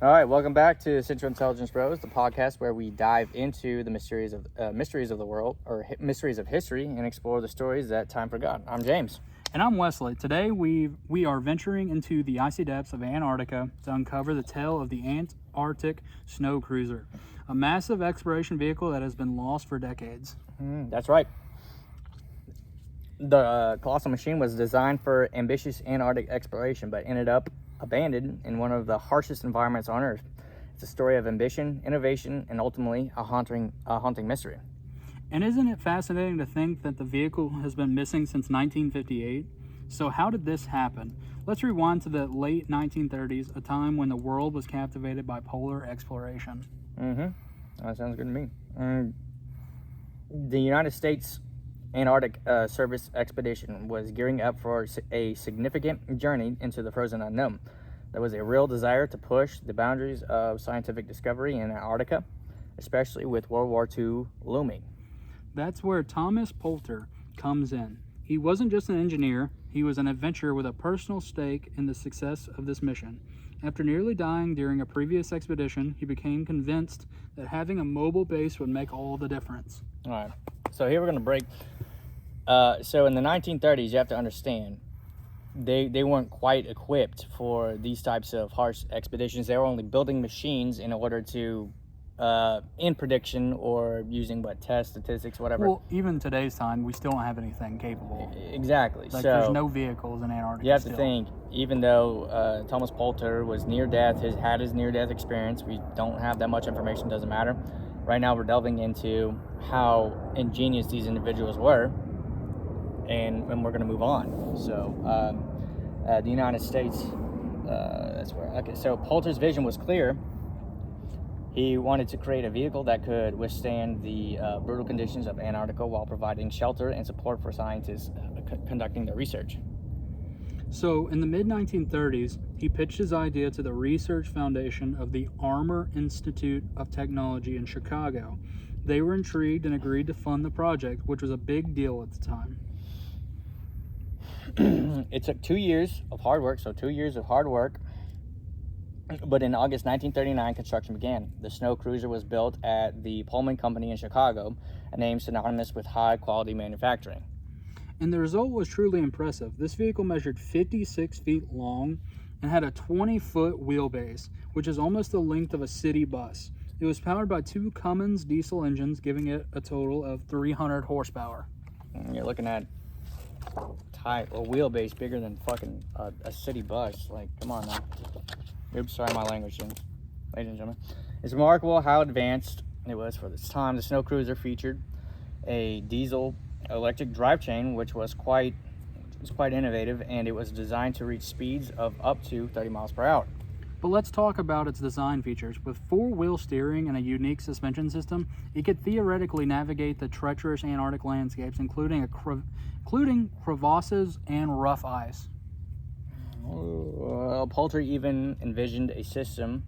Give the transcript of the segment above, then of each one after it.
All right, welcome back to Central Intelligence Bros, the podcast where we dive into the mysteries of the world, or mysteries of history, and explore the stories that time forgot. I'm James. And I'm Wesley. Today we are venturing into the icy depths of Antarctica to uncover the tale of the Antarctic Snow Cruiser, a massive exploration vehicle that has been lost for decades. That's right. The colossal machine was designed for ambitious Antarctic exploration, but ended up abandoned in one of the harshest environments on Earth. It's a story of ambition, innovation, and ultimately a haunting mystery. And isn't it fascinating to think that the vehicle has been missing since 1958? So how did this happen? Let's rewind to the late 1930s, a time when the world was captivated by polar exploration. That sounds good to me. The United States Antarctic Service expedition was gearing up for a significant journey into the frozen unknown. There was a real desire to push the boundaries of scientific discovery in Antarctica, especially with World War II looming. That's where Thomas Poulter comes in. He wasn't just an engineer, he was an adventurer with a personal stake in the success of this mission. After nearly dying during a previous expedition, he became convinced that having a mobile base would make all the difference. All right, so here we're going to break. So in the 1930s, you have to understand, they weren't quite equipped for these types of harsh expeditions. They were only building machines in order to, in prediction or using test statistics, whatever. Well, even today's time, we still don't have anything capable. Exactly. Like, so there's no vehicles in Antarctica. You have to think, even though Thomas Poulter was near death, had his near-death experience, we don't have that much information, doesn't matter. Right now we're delving into how ingenious these individuals were, and we're going to move on. So the United States, that's where, okay, so Poulter's vision was clear. He wanted to create a vehicle that could withstand the brutal conditions of Antarctica while providing shelter and support for scientists conducting their research. So in the mid-1930s, he pitched his idea to the Research Foundation of the Armour Institute of Technology in Chicago. They were intrigued and agreed to fund the project, which was a big deal at the time. It took 2 years of hard work, but in August 1939, construction began. The Snow Cruiser was built at the Pullman Company in Chicago, a name synonymous with high-quality manufacturing. And the result was truly impressive. This vehicle measured 56 feet long and had a 20-foot wheelbase, which is almost the length of a city bus. It was powered by 2 Cummins diesel engines, giving it a total of 300 horsepower. You're looking at a wheelbase bigger than fucking a city bus. Like, come on now. Oops, sorry, my language, ladies and gentlemen. It's remarkable how advanced it was for this time. The Snow Cruiser featured a diesel electric drivetrain, which was quite innovative, and it was designed to reach speeds of up to 30 miles per hour. But let's talk about its design features. With 4-wheel steering and a unique suspension system, it could theoretically navigate the treacherous Antarctic landscapes, including crevasses and rough ice. Poulter even envisioned a system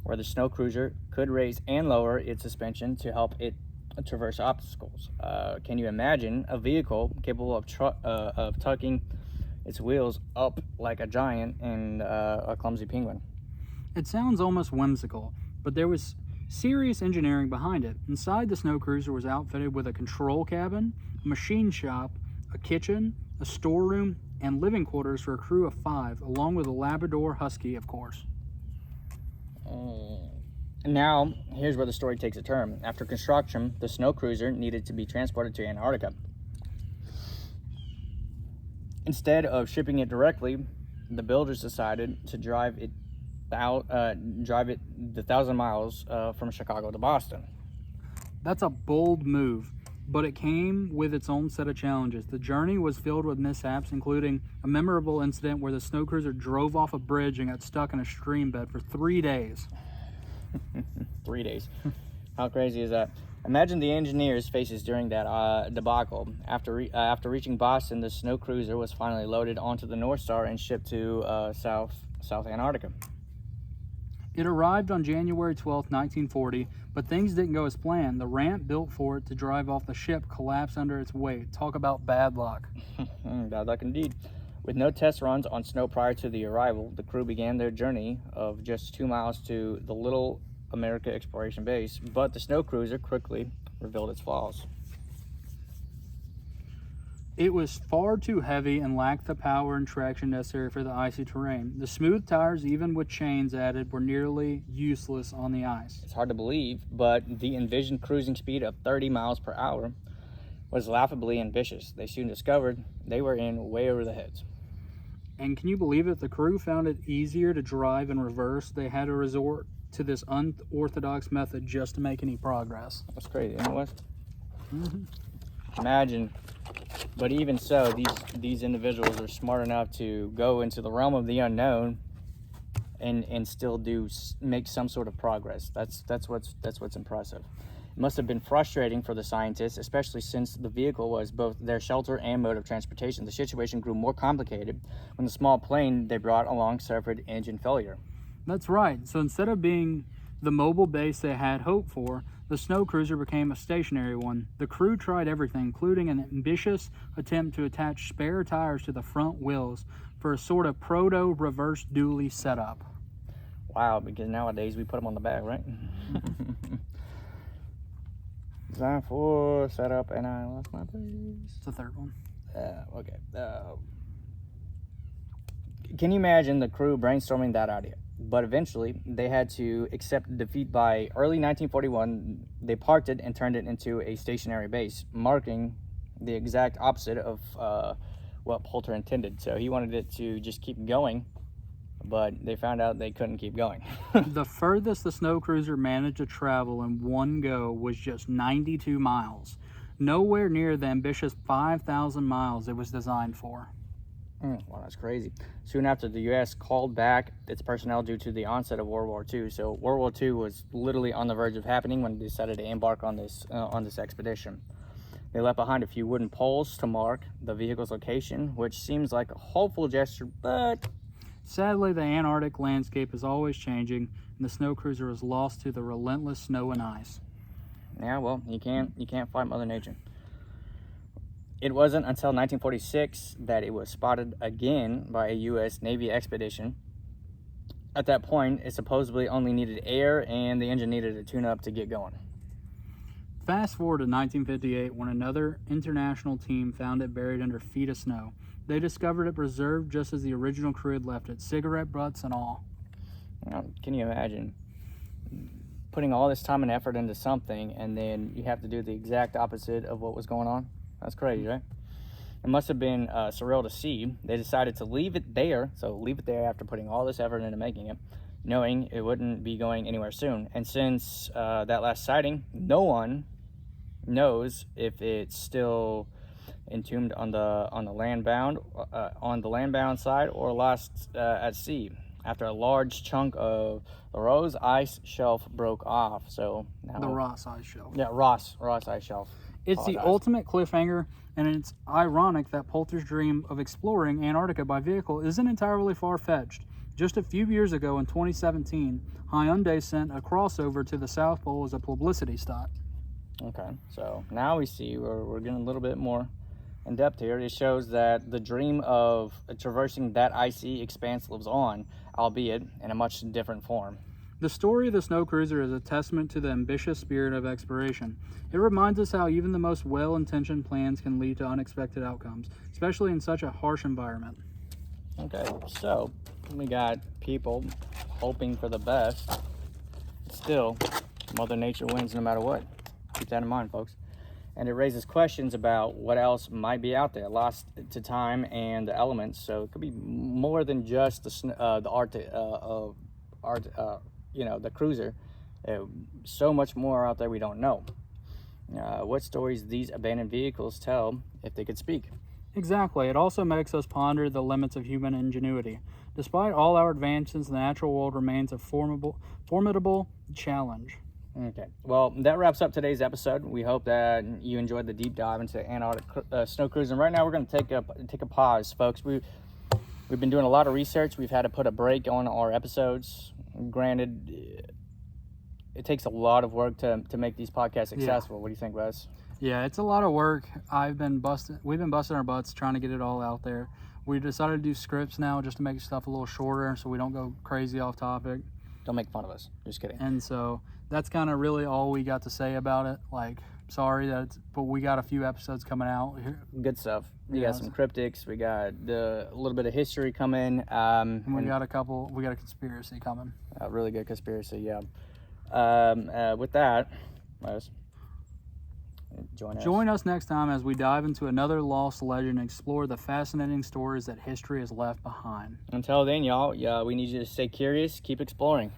where the Snow Cruiser could raise and lower its suspension to help it traverse obstacles. Can you imagine a vehicle capable of tucking its wheels up like a giant and a clumsy penguin? It sounds almost whimsical, but there was serious engineering behind it. Inside, the Snow Cruiser was outfitted with a control cabin, a machine shop, a kitchen, a storeroom, and living quarters for a crew of 5, along with a Labrador Husky, of course. Now, here's where the story takes a turn. After construction, the Snow Cruiser needed to be transported to Antarctica. Instead of shipping it directly, the builders decided to drive it the 1,000 miles from Chicago to Boston. That's a bold move, but it came with its own set of challenges. The journey was filled with mishaps, including a memorable incident where the Snow Cruiser drove off a bridge and got stuck in a stream bed for 3 days. 3 days. How crazy is that? Imagine the engineers' faces during that debacle. After reaching Boston, the Snow Cruiser was finally loaded onto the North Star and shipped to South Antarctica. It arrived on January 12, 1940, but things didn't go as planned. The ramp built for it to drive off the ship collapsed under its weight. Talk about bad luck. Bad luck indeed. With no test runs on snow prior to the arrival, the crew began their journey of just 2 miles to the Little America Exploration Base, but the snow cruiser quickly revealed its flaws. It was far too heavy and lacked the power and traction necessary for the icy terrain. The smooth tires, even with chains added, were nearly useless on the ice. It's hard to believe, but the envisioned cruising speed of 30 miles per hour was laughably ambitious. They soon discovered they were in way over the heads. And can you believe it? The crew found it easier to drive in reverse. They had to resort to this unorthodox method just to make any progress. That's crazy, isn't it, Wes? Imagine. But even so, these individuals are smart enough to go into the realm of the unknown and still make some sort of progress. That's what's impressive. It must have been frustrating for the scientists, especially since the vehicle was both their shelter and mode of transportation. The situation grew more complicated when the small plane they brought along suffered engine failure. That's right. So instead of being the mobile base they had hoped for, the snow cruiser became a stationary one. The crew tried everything, including an ambitious attempt to attach spare tires to the front wheels for a sort of proto-reverse dually setup. Wow, because nowadays we put them on the back, right? Design for setup, and I lost my place. It's the third one. Okay. Can you imagine the crew brainstorming that idea? But eventually, they had to accept defeat. By early 1941, they parked it and turned it into a stationary base, marking the exact opposite of what Poulter intended. So he wanted it to just keep going, but they found out they couldn't keep going. The furthest the snow cruiser managed to travel in one go was just 92 miles, nowhere near the ambitious 5,000 miles it was designed for. Wow, that's crazy. Soon after, the U.S. called back its personnel due to the onset of World War II. So World War II was literally on the verge of happening when they decided to embark on this expedition. They left behind a few wooden poles to mark the vehicle's location, which seems like a hopeful gesture, but sadly, the Antarctic landscape is always changing, and the snow cruiser is lost to the relentless snow and ice. Yeah, well, you can't fight Mother Nature. It wasn't until 1946 that it was spotted again by a U.S. Navy expedition. At that point, it supposedly only needed air, and the engine needed a tune-up to get going. Fast forward to 1958, when another international team found it buried under feet of snow. They discovered it preserved just as the original crew had left it, cigarette butts and all. Now, can you imagine putting all this time and effort into something, and then you have to do the exact opposite of what was going on? That's crazy, right? It must have been surreal to see. They decided to leave it there after putting all this effort into making it, knowing it wouldn't be going anywhere soon. And since that last sighting, no one knows if it's still entombed on the landbound side or lost at sea after a large chunk of the Ross ice shelf broke off. So now, The Ross ice shelf. Yeah, Ross ice shelf. It's the ultimate cliffhanger, and it's ironic that Poulter's dream of exploring Antarctica by vehicle isn't entirely far-fetched. Just a few years ago, in 2017, Hyundai sent a crossover to the South Pole as a publicity stunt. Okay, so now we see we're getting a little bit more in depth here. It shows that the dream of traversing that icy expanse lives on, albeit in a much different form. The story of the snow cruiser is a testament to the ambitious spirit of exploration. It reminds us how even the most well-intentioned plans can lead to unexpected outcomes, especially in such a harsh environment. Okay, so we got people hoping for the best. Still, Mother Nature wins no matter what. Keep that in mind, folks. And it raises questions about what else might be out there, lost to time and the elements. So it could be more than just the cruiser. So much more out there we don't know. What stories these abandoned vehicles tell if they could speak. Exactly. It also makes us ponder the limits of human ingenuity. Despite all our advances, the natural world remains a formidable challenge. Okay, well, that wraps up today's episode. We hope that you enjoyed the deep dive into Antarctic snow cruising. Right now, we're going to take a pause, folks. We've been doing a lot of research. We've had to put a break on our episodes. Granted, it takes a lot of work to make these podcasts successful. Yeah. What do you think, Wes? Yeah, it's a lot of work. We've been busting our butts trying to get it all out there. We decided to do scripts now just to make stuff a little shorter so we don't go crazy off topic. Don't make fun of us. Just kidding. And so that's kind of really all we got to say about it. Like, sorry but we got a few episodes coming out here. Good stuff. We got some cryptics. We got a little bit of history coming. And we got a conspiracy coming. A really good conspiracy, yeah. With that, let's join us next time as we dive into another lost legend and explore the fascinating stories that history has left behind. Until then, y'all, we need you to stay curious, keep exploring.